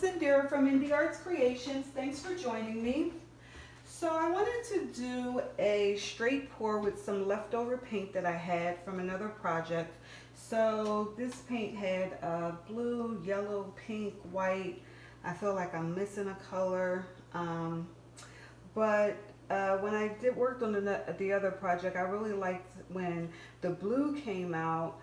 Indira from Indie Arts Creations. Thanks for joining me. So I wanted to do a straight pour with some leftover paint that I had from another project. So this paint had blue, yellow, pink, white. I feel like I'm missing a color. But when I worked on the other project, I really liked when the blue came out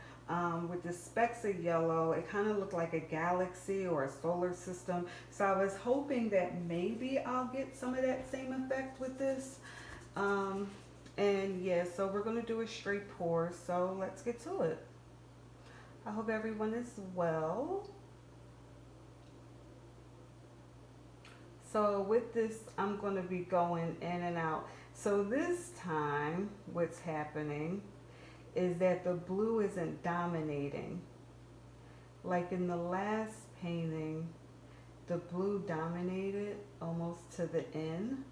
with the specks of yellow. It kind of looked like a galaxy or a solar system. So I was hoping that maybe I'll get some of that same effect with this. And yeah, so we're going to do a straight pour. So let's get to it. I hope everyone is well. So with this, I'm going to be going in and out. So this time, what's happening is that the blue isn't dominating. Like in the last painting, the blue dominated almost to the end.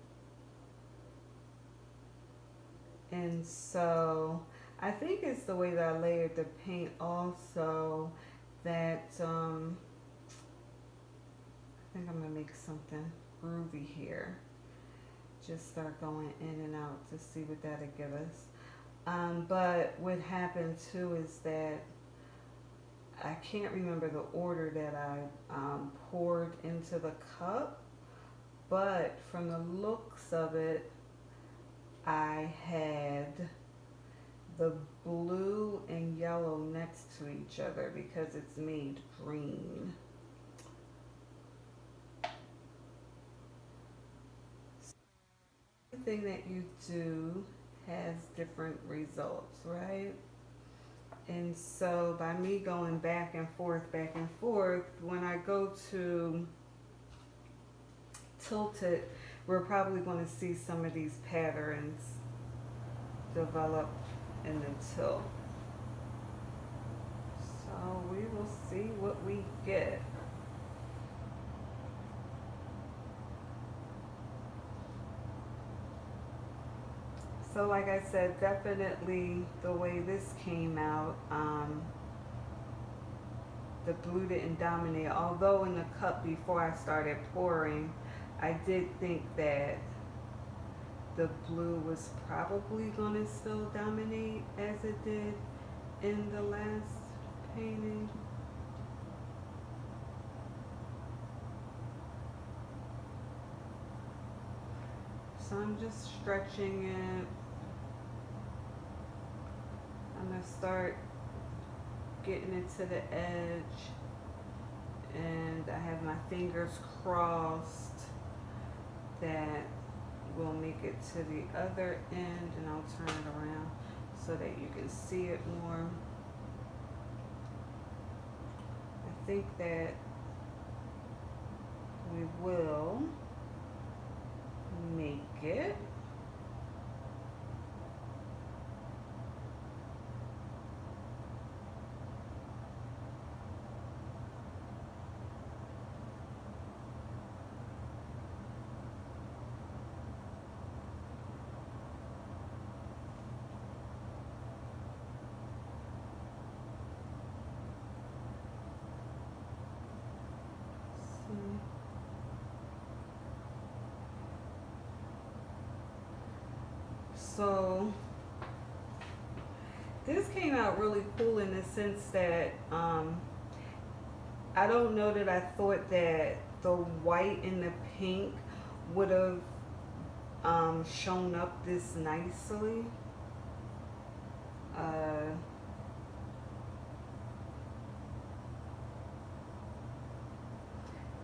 And so I think it's the way that I layered the paint also that I think I'm going to make something groovy here. Just start going in and out to see what that'll give us. But what happened too is that I can't remember the order that I poured into the cup, but from the looks of it, I had the blue and yellow next to each other because it's made green. Everything that you do has different results, right? And so by me going back and forth, when I go to tilt it, we're probably going to see some of these patterns develop in the tilt. So we will see what we get. So like I said, definitely the way this came out, the blue didn't dominate. Although in the cup before I started pouring, I did think that the blue was probably going to still dominate as it did in the last painting. So I'm just stretching it. I'm going to start getting it to the edge, and I have my fingers crossed that we'll make it to the other end, and I'll turn it around so that you can see it more. I think that we will make it. So this came out really cool in the sense that I don't know that I thought that the white and the pink would have shown up this nicely.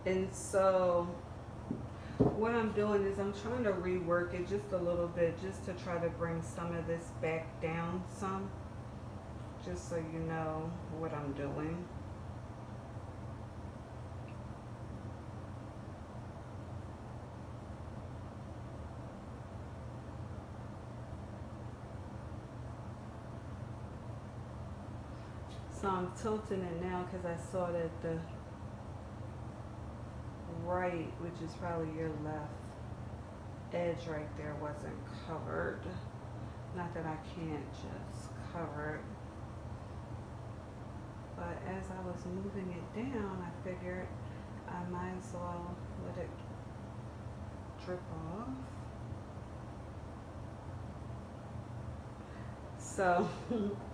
And so what I'm doing is I'm trying to rework it just a little bit just to try to bring some of this back down some, just so you know what I'm doing. So I'm tilting it now because I saw that the right, which is probably your left edge right there, wasn't covered. Not that I can't just cover it, but as I was moving it down, I figured I might as so I'll let it drip off. So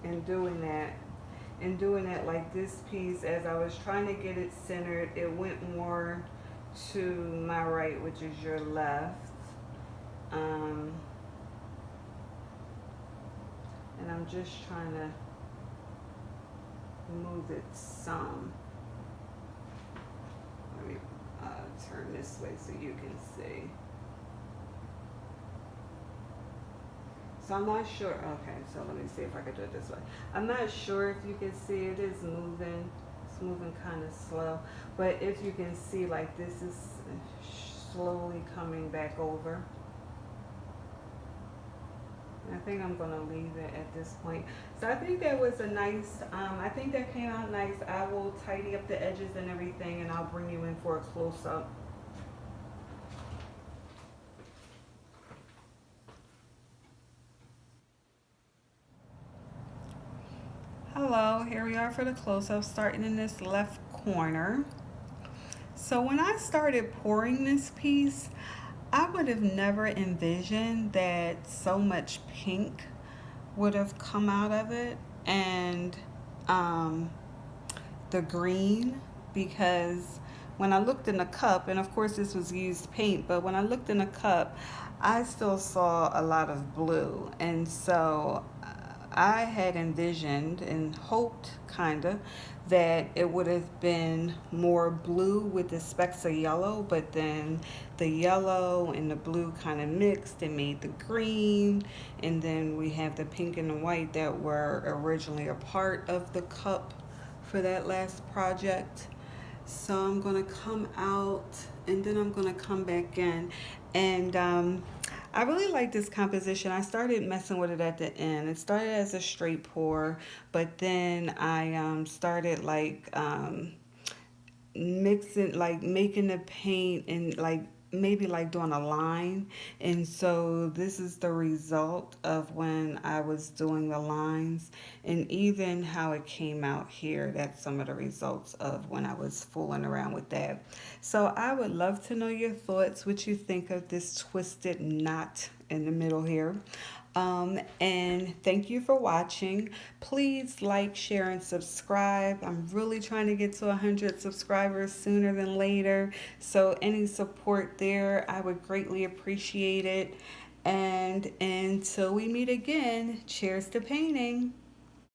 in doing that, like this piece, as I was trying to get it centered, it went more to my right, which is your left. Um, and I'm just trying to move it some. Let me turn this way so you can see. So I'm not sure. Okay, so let me see if I can do it this way. I'm not sure if you can see it is moving. It's moving kind of slow. But if you can see, like this is slowly coming back over. I think I'm going to leave it at this point. So I think that was a nice, I think that came out nice. I will tidy up the edges and everything, and I'll bring you in for a close-up. Hello, here we are for the close-up, starting in this left corner. So when I started pouring this piece, I would have never envisioned that so much pink would have come out of it, and um, the green, because when I looked in the cup, and of course this was used paint, but when I looked in the cup, I still saw a lot of blue. And so I had envisioned and hoped, kind of, that it would have been more blue with the specks of yellow, but then the yellow and the blue kind of mixed and made the green. And then we have the pink and the white that were originally a part of the cup for that last project. So I'm going to come out and then I'm going to come back in. And I really like this composition. I started messing with it at the end. It started as a straight pour, but then I started like mixing, like making the paint and like maybe like doing a line. And so this is the result of when I was doing the lines, and even how it came out here. That's some of the results of when I was fooling around with that. So I would love to know your thoughts, what you think of this twisted knot in the middle here. And thank you for watching. Please like, share, and subscribe. I'm really trying to get to 100 subscribers sooner than later. So any support there, I would greatly appreciate it. And until we meet again, cheers to painting.